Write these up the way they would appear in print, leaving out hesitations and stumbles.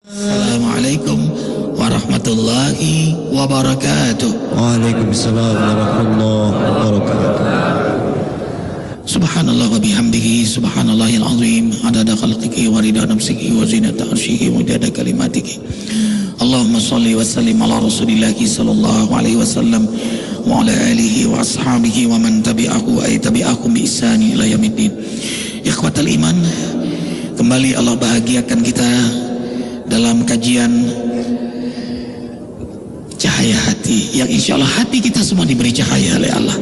Assalamualaikum warahmatullahi wabarakatuh. Waalaikumsalam warahmatullahi wabarakatuh. Subhanallah wa bihamdihi subhanallahil azim adada khalqihi wa rida nafsihi wa zinata arsyihi wa midada kalimatihi. Allahumma shalli wa sallim ala rasulillahi sallallahu alaihi wasallam wa ala alihi wa ashabihi wa man tabi'ahu ay tabi'ahum bi ihsani ila yaumiddin. Ikhwatal iman, kembali Allah bahagiakan kita dalam kajian cahaya hati, yang insya Allah hati kita semua diberi cahaya oleh Allah.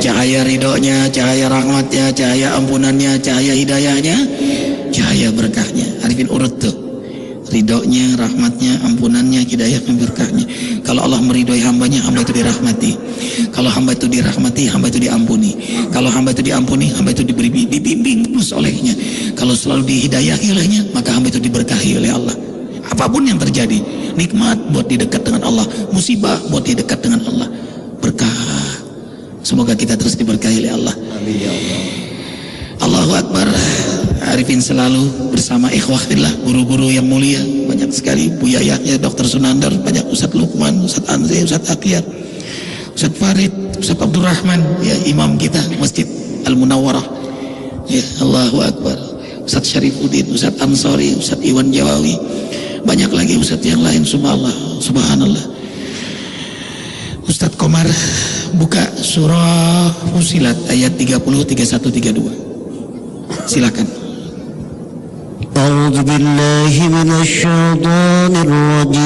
Cahaya ridhonya, cahaya rahmatnya, cahaya ampunannya, cahaya hidayahnya, cahaya berkahnya. Arifin urut tuh, ridhonya, rahmatnya, ampunannya, hidayahnya, berkahnya. Kalau Allah meridhoi hambanya, hamba itu dirahmati. Kalau hamba itu dirahmati, hamba itu diampuni. Kalau hamba itu diampuni, hamba itu dibimbing terus olehnya. Kalau selalu dihidayahi olehnya, maka hamba itu diberkahi oleh Allah. Apapun yang terjadi, nikmat buat didekat dengan Allah, musibah buat didekat dengan Allah, berkah. Semoga kita terus diberkahi oleh Allah. Amin ya Allah. Allahu Akbar. Arifin selalu bersama ikhwah fillah, guru-guru yang mulia, banyak sekali. Buya Yahya, Dr. Sunandar, banyak Ustaz Luqman, Ustaz Anzi, Ustaz Akyar, Ustaz Farid, Ustaz Abdurrahman, ya imam kita Masjid Al-Munawwarah. Ya Allahu Akbar. Ustaz Syarifuddin, Ustaz Ansori, Ustaz Iwan Jawawi, banyak lagi Ustaz yang lain. Subhanallah. Ustaz Komar buka surah Fusilat ayat 30, 31, 32. Silakan. A'udzu billahi minasy syaithanir rajim.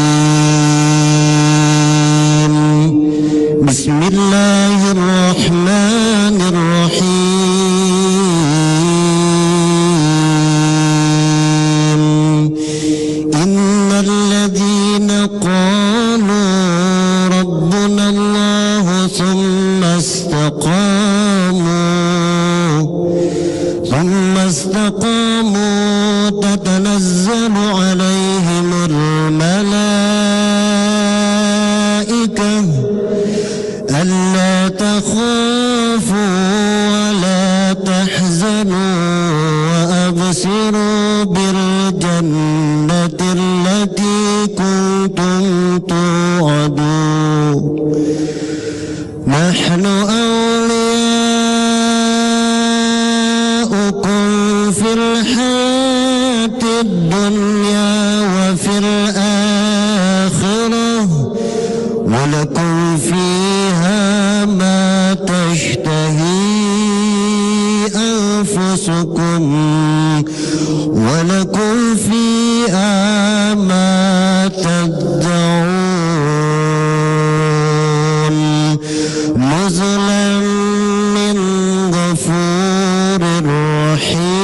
Bismillahirrahmanirrahim. Innal ladzina qalu rabbuna Allah tsumma istaqamu tatanazzalu alaihimul malaikah alla takhafu wa la tahzanu wa absiru bil jannati allati kuntum tu'adun. Nahnu awliya'ukum fil hayatid dunya wa fil akhirah wa lakum fiha ma tashtahi anfusukum wa lakum fiha ma tad'un nuzulan min ghafurir rahim.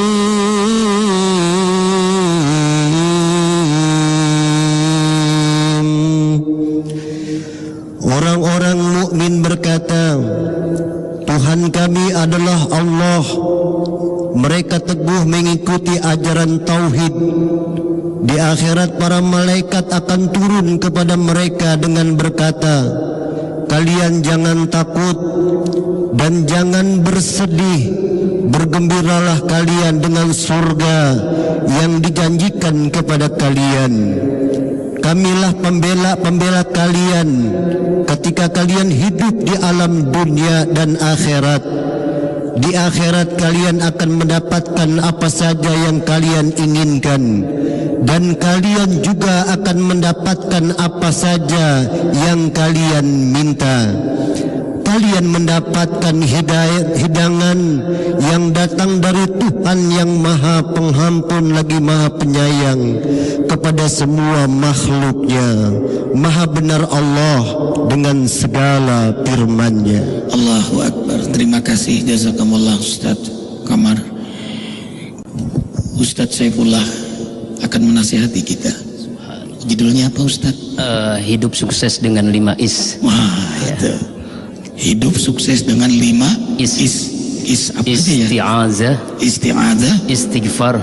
Orang-orang mukmin berkata, Tuhan kami adalah Allah. Mereka teguh mengikuti ajaran tauhid. Di akhirat para malaikat akan turun kepada mereka dengan berkata, kalian jangan takut dan jangan bersedih. Bergembiralah kalian dengan surga yang dijanjikan kepada kalian. Kamilah pembela kalian ketika kalian hidup di alam dunia dan akhirat. Di akhirat kalian akan mendapatkan apa saja yang kalian inginkan, dan kalian juga akan mendapatkan apa saja yang kalian minta. Kalian mendapatkan hidangan yang datang dari Tuhan yang Maha Pengampun lagi Maha Penyayang kepada semua makhluknya. Maha benar Allah dengan segala firman-Nya. Allahu Akbar. Terima kasih, jazakumullah Ustaz Komar. Ustaz Saifullah akan menasihati kita. Judulnya apa Ustaz? Hidup sukses dengan 5 is. Wah, itu. Hidup sukses dengan 5 is apa dia? Isti'adzah, Istighfar,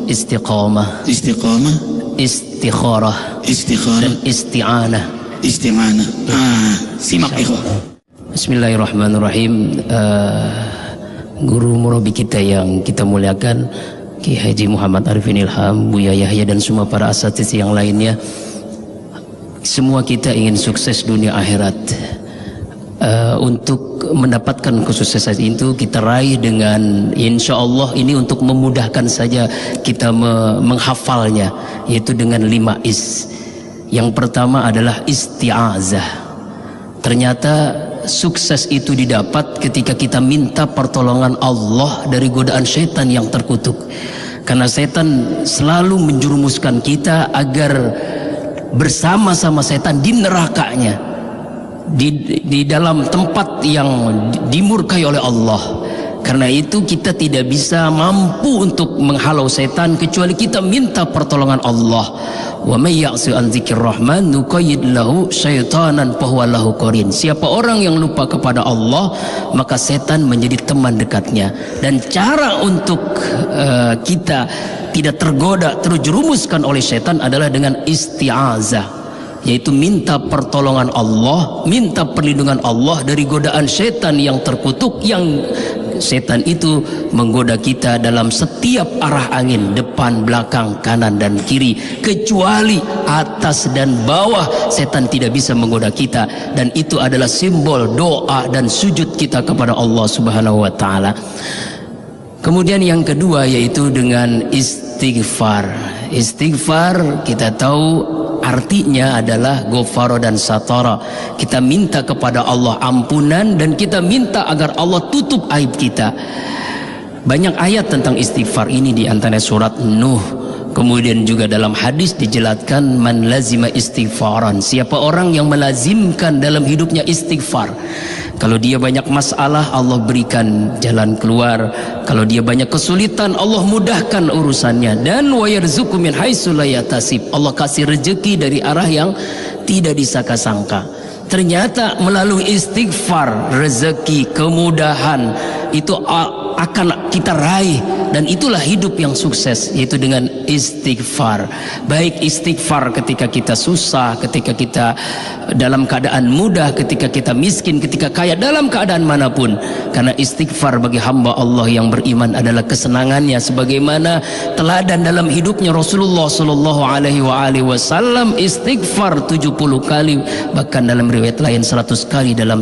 istiqamah, istikharah, dan isti'anah. Simak ikhwah. Bismillahirrahmanirrahim. Guru murabi kita yang kita muliakan, Ki Haji Muhammad Arifin Ilham, Buya Yahya dan semua para asatidz yang lainnya. Semua kita ingin sukses dunia akhirat. Untuk mendapatkan kesuksesan itu kita raih dengan insya Allah ini untuk memudahkan saja kita menghafalnya, yaitu dengan 5 is. Yang pertama adalah isti'azah. Ternyata sukses itu didapat ketika kita minta pertolongan Allah dari godaan syaitan yang terkutuk. Karena setan selalu menjerumuskan kita agar bersama-sama setan di nerakanya, di dalam tempat yang dimurkai oleh Allah. Karena itu kita tidak bisa mampu untuk menghalau setan kecuali kita minta pertolongan Allah. Wa may ya'si an dzikir rahman nuqayyid lahu syaitanan fahuwa lahu qarin. Siapa orang yang lupa kepada Allah, maka setan menjadi teman dekatnya. Dan cara untuk kita tidak tergoda, terjerumuskan oleh setan adalah dengan isti'azah, yaitu minta pertolongan Allah, minta perlindungan Allah dari godaan setan yang terkutuk, yang setan itu menggoda kita dalam setiap arah angin, depan, belakang, kanan dan kiri, kecuali atas dan bawah setan tidak bisa menggoda kita. Dan itu adalah simbol doa dan sujud kita kepada Allah Subhanahu wa taala. Kemudian yang kedua yaitu dengan istighfar. Istighfar kita tahu artinya adalah ghafara dan satara. Kita minta kepada Allah ampunan dan kita minta agar Allah tutup aib kita. Banyak ayat tentang istighfar ini di antara surat Nuh. Kemudian juga dalam hadis dijelaskan man lazima istighfaran. Siapa orang yang melazimkan dalam hidupnya istighfar. Kalau dia banyak masalah, Allah berikan jalan keluar. Kalau dia banyak kesulitan, Allah mudahkan urusannya. Dan wa yarzuqu min haitsu la yahtasib. Allah kasih rezeki dari arah yang tidak disangka-sangka. Ternyata melalui istighfar, rezeki, kemudahan itu akan kita raih, dan itulah hidup yang sukses, yaitu dengan istighfar. Baik istighfar ketika kita susah, ketika kita dalam keadaan mudah, ketika kita miskin, ketika kaya, dalam keadaan manapun. Karena istighfar bagi hamba Allah yang beriman adalah kesenangannya, sebagaimana teladan dalam hidupnya Rasulullah sallallahu alaihi wasallam istighfar 70 kali, bahkan dalam riwayat lain 100 kali dalam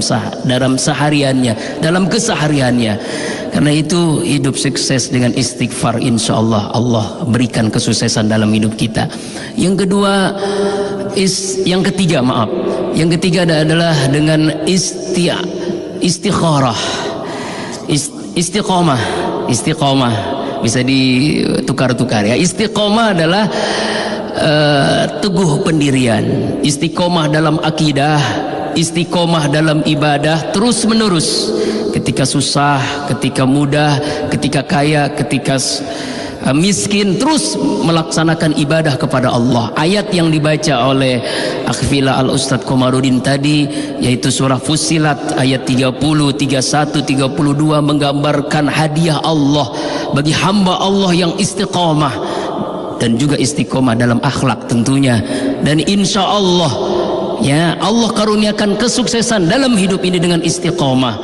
sehariannya, dalam kesehariannya. Karena itu hidup sukses dengan istighfar, insya Allah Allah berikan kesuksesan dalam hidup kita. Yang kedua, yang ketiga adalah dengan istikharah, istiqomah bisa ditukar-tukar ya. Istiqomah adalah teguh pendirian, istiqomah dalam akidah, istiqomah dalam ibadah terus menerus. Ketika susah, ketika mudah, ketika kaya, ketika miskin, terus melaksanakan ibadah kepada Allah. Ayat yang dibaca oleh Akhfila Al-Ustadz Komarudin tadi, yaitu surah Fussilat ayat 30, 31, 32, menggambarkan hadiah Allah bagi hamba Allah yang istiqomah, dan juga istiqomah dalam akhlak tentunya. Dan insya Allah ya, Allah karuniakan kesuksesan dalam hidup ini dengan istiqomah.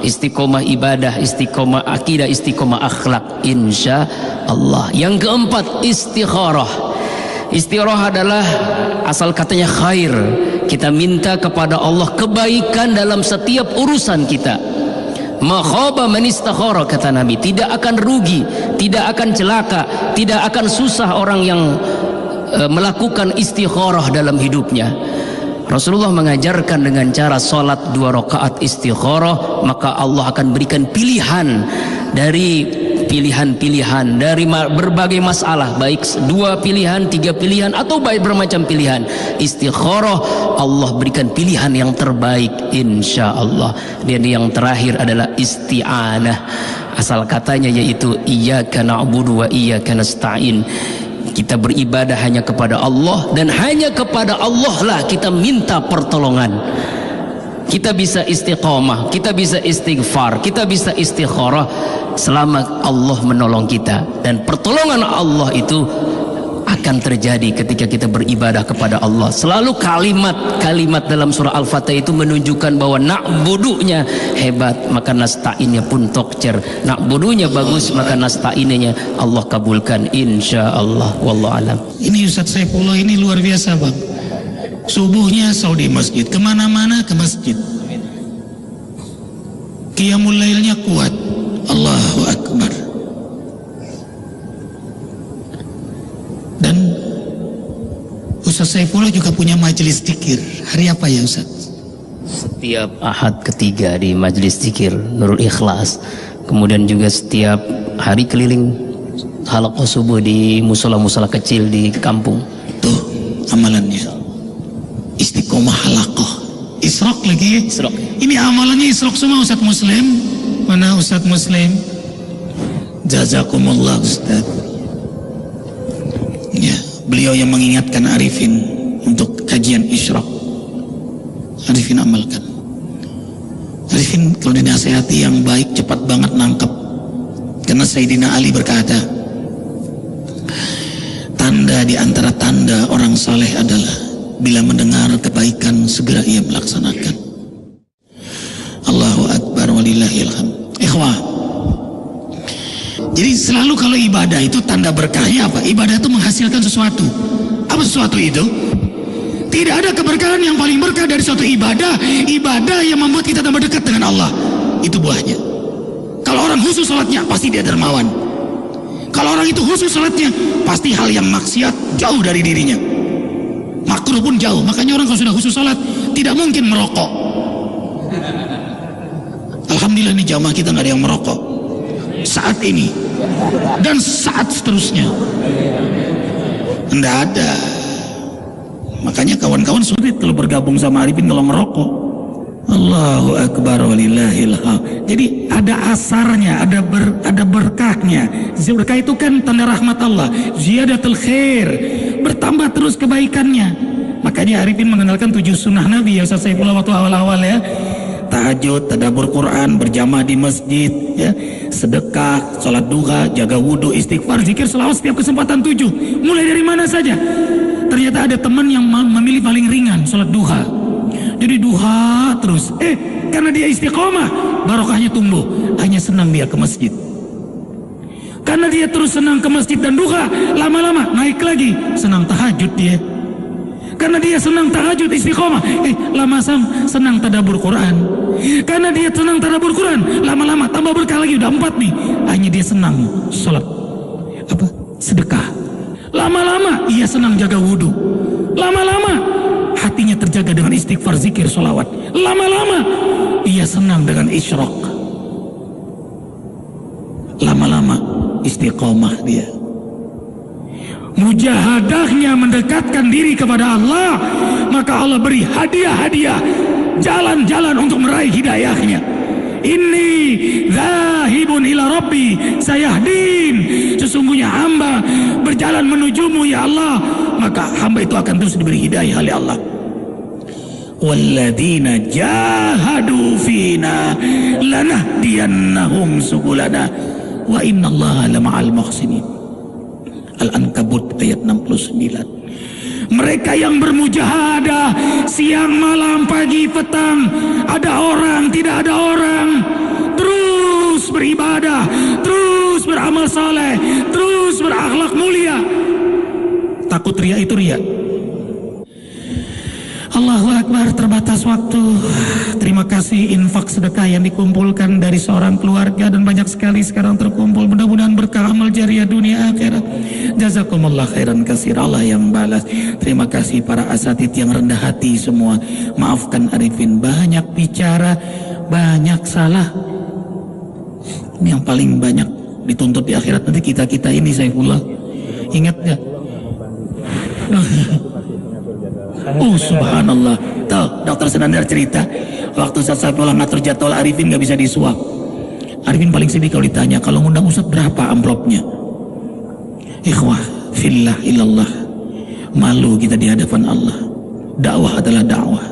Istiqomah ibadah, istiqomah akidah, istiqomah akhlak, insya Allah. Yang keempat, istikharah. Istikharah adalah asal katanya khair. Kita minta kepada Allah kebaikan dalam setiap urusan kita. Ma khaba man istakhara, kata Nabi. Tidak akan rugi, tidak akan celaka, tidak akan susah orang yang melakukan istikharah dalam hidupnya. Rasulullah mengajarkan dengan cara sholat 2 rakaat istikharah, maka Allah akan berikan pilihan dari pilihan-pilihan dari berbagai masalah, baik 2 pilihan, 3 pilihan, atau baik bermacam pilihan. Istikharah Allah berikan pilihan yang terbaik, insya Allah. Dan yang terakhir adalah isti'anah, asal katanya yaitu iyyaka na'budu wa iyyaka nasta'in. Kita beribadah hanya kepada Allah, dan hanya kepada Allah lah kita minta pertolongan. Kita bisa istiqomah, kita bisa istighfar, kita bisa istikharah selama Allah menolong kita. Dan pertolongan Allah itu akan terjadi ketika kita beribadah kepada Allah. Selalu kalimat dalam surah Al-Fatihah itu menunjukkan bahwa na'budunya hebat, maka nasta'innya pun tokcer. Na'budunya bagus, maka nasta'innya Allah kabulkan insyaallah. Wallahu alam. Ini Ustaz Saifullah ini luar biasa Bang. Subuhnya Saudi masjid, kemana-mana ke masjid. Qiyamul lailnya kuat. Allahu Akbar. Dan Ustaz Saifullah juga punya majelis zikir. Hari apa ya Ustaz? Setiap Ahad ketiga di majelis zikir Nurul Ikhlas. Kemudian juga setiap hari keliling halaqah subuh di musola-musola kecil di kampung. Tuh amalannya. Istiqomah halaqah. Israq lagi ya? Israq. Ini amalannya Israq semua Ustaz Muslim. Mana Ustaz Muslim? Jazakumullah Ustaz. Ya, beliau yang mengingatkan Arifin untuk kajian Isyraq. Arifin amalkan. Arifin kalau dinasihati yang baik cepat banget nangkep. Karena Sayyidina Ali berkata, tanda di antara tanda orang saleh adalah bila mendengar kebaikan segera ia melaksanakan. Allahu Akbar walillahil hamd. Ikhwah, jadi selalu kalau ibadah itu tanda berkahnya apa? Ibadah itu menghasilkan sesuatu. Apa sesuatu itu? Tidak ada keberkahan yang paling berkah dari suatu ibadah. Ibadah yang membuat kita tambah dekat dengan Allah. Itu buahnya. Kalau orang khusus salatnya, pasti dia dermawan. Kalau orang itu khusus salatnya, pasti hal yang maksiat jauh dari dirinya. Makruh pun jauh. Makanya orang kalau sudah khusus salat, tidak mungkin merokok. Alhamdulillah ini jamaah kita nggak ada yang merokok saat ini dan saat seterusnya. Nggak ada. Makanya kawan-kawan sulit kalau bergabung sama Arifin kalau merokok. Allahu Akbar walillahil hamd. Jadi ada asarnya, ada berkahnya. Berkah itu kan tanda rahmat Allah. Ziyadatul khair, bertambah terus kebaikannya. Makanya Arifin mengenalkan 7 sunnah Nabi ya Ustaz Saifullah waktu awal-awal ya. Tahajud, tadabbur Quran, berjamaah di masjid, ya, sedekah, sholat duha, jaga wudhu, istighfar, zikir, selawat setiap kesempatan 7. Mulai dari mana saja? Ternyata ada teman yang memilih paling ringan, sholat duha. Jadi duha terus. Karena dia istiqomah, barokahnya tumbuh. Hanya senang dia ke masjid. Karena dia terus senang ke masjid dan duha, lama-lama naik lagi, senang tahajud dia. Karena dia senang tahajud istiqomah, senang tadabbur Quran. Karena dia senang tadabbur Quran, lama-lama tambah berkah lagi, udah 4 nih. Hanya dia senang sholat sedekah. Lama-lama ia senang jaga wudhu. Lama-lama hatinya terjaga dengan istighfar, zikir, sholawat. Lama-lama ia senang dengan isyraq. Lama-lama istiqomah dia. Mujahadahnya mendekatkan diri kepada Allah, maka Allah beri hadiah-hadiah, jalan-jalan untuk meraih hidayahnya. Inni zahibun ila rabbi sayahdin. Sesungguhnya hamba berjalan menujumu ya Allah, maka hamba itu akan terus diberi hidayah oleh Allah. Walladzina jahadu fina lanahdiyannahum subulana wa innallaha lama'al muhsinin. Al-Ankabut ayat 69. Mereka yang bermujahadah siang malam pagi petang, ada orang tidak ada orang, terus beribadah, terus beramal saleh, terus berakhlak mulia. Takut ria itu ria. Allahu Akbar, terbatas waktu. Terima kasih infak sedekah yang dikumpulkan dari seorang keluarga dan banyak sekali sekarang terkumpul. Mudah-mudahan berkah amal jariah dunia akhirat. Jazakumullah khairan katsir, Allah yang balas. Terima kasih para asatid yang rendah hati semua. Maafkan Arifin, banyak bicara, banyak salah. Ini yang paling banyak dituntut di akhirat nanti kita ini Saifullah. Ingat gak? Oh subhanallah. Tuh dokter Senandar cerita waktu Ustaz Saifullah ngatur jadwal Arifin gak bisa disuap. Arifin paling sedih kalau ditanya, kalau ngundang Ustaz berapa amplopnya? Ikhwah fillah ilallah, malu kita di hadapan Allah. Dakwah adalah dakwah.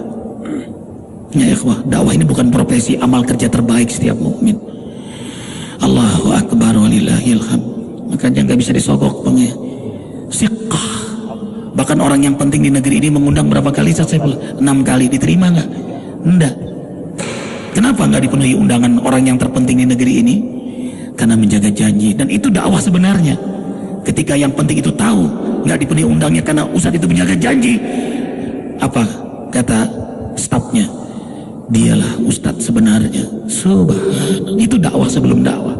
Ya ikhwah, dakwah ini bukan profesi, amal kerja terbaik setiap mukmin. Allahu Akbar walillahil hamd. Makanya gak bisa disogok Siqah. Bahkan orang yang penting di negeri ini mengundang berapa kali Ustaz Saifullah? 6 kali. Diterima nggak? Enggak. Kenapa nggak dipenuhi undangan orang yang terpenting di negeri ini? Karena menjaga janji. Dan itu dakwah sebenarnya. Ketika yang penting itu tahu nggak dipenuhi undangnya karena Ustaz itu menjaga janji, apa kata stafnya? Dialah Ustadz sebenarnya. Subhanallah. Itu dakwah sebelum dakwah.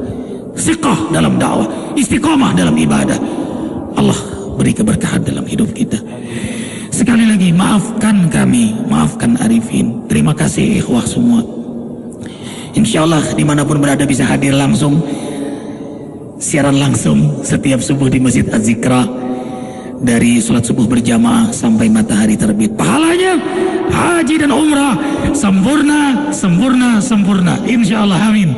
Siqah dalam dakwah, istiqomah dalam ibadah. Allah beri keberkahan dalam hidup kita. Sekali lagi maafkan kami, maafkan Arifin. Terima kasih ikhwah semua. Insyaallah dimanapun berada bisa hadir langsung, siaran langsung setiap subuh di Masjid Az-Zikra, dari sholat subuh berjamaah sampai matahari terbit. Pahalanya haji dan umrah sempurna, sempurna, sempurna. Insyaallah, amin.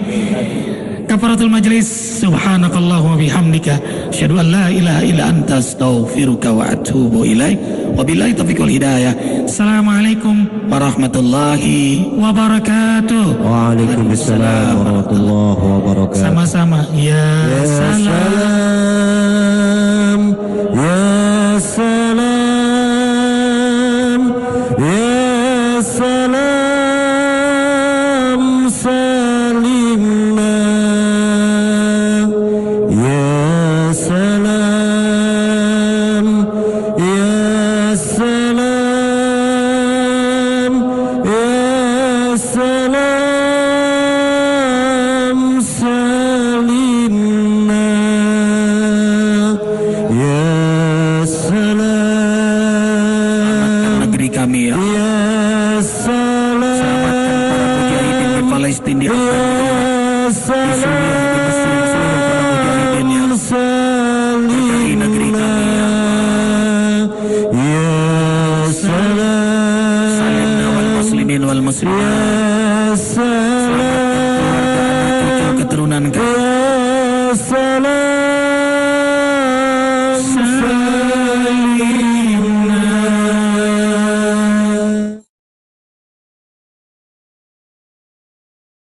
Kafaratul majlis, subhanakallah wa bihamdika, asyhadu an la ilaha illa anta, astaghfiruka wa atubu ilaik. Wabillahi taufiq wal hidayah. Assalamualaikum warahmatullahi wabarakatuh. Waalaikumsalam warahmatullahi wabarakatuh. Sama-sama. Ya salam, ya salam, ya salam, salimna, ya salam, ya salam, ya salam, salimna, ya salam, negeri kami ya. ya salam, Selamatkan para mujahidin di Palestina, di ya Suriah, di Mesir, seluruh para mujahidin ya. Berkahi negeri kami ya. ya salam, Salimna wal muslimin wal muslimat. ya salam, Selamatkan keluarga, anak cucu, keturunan kami.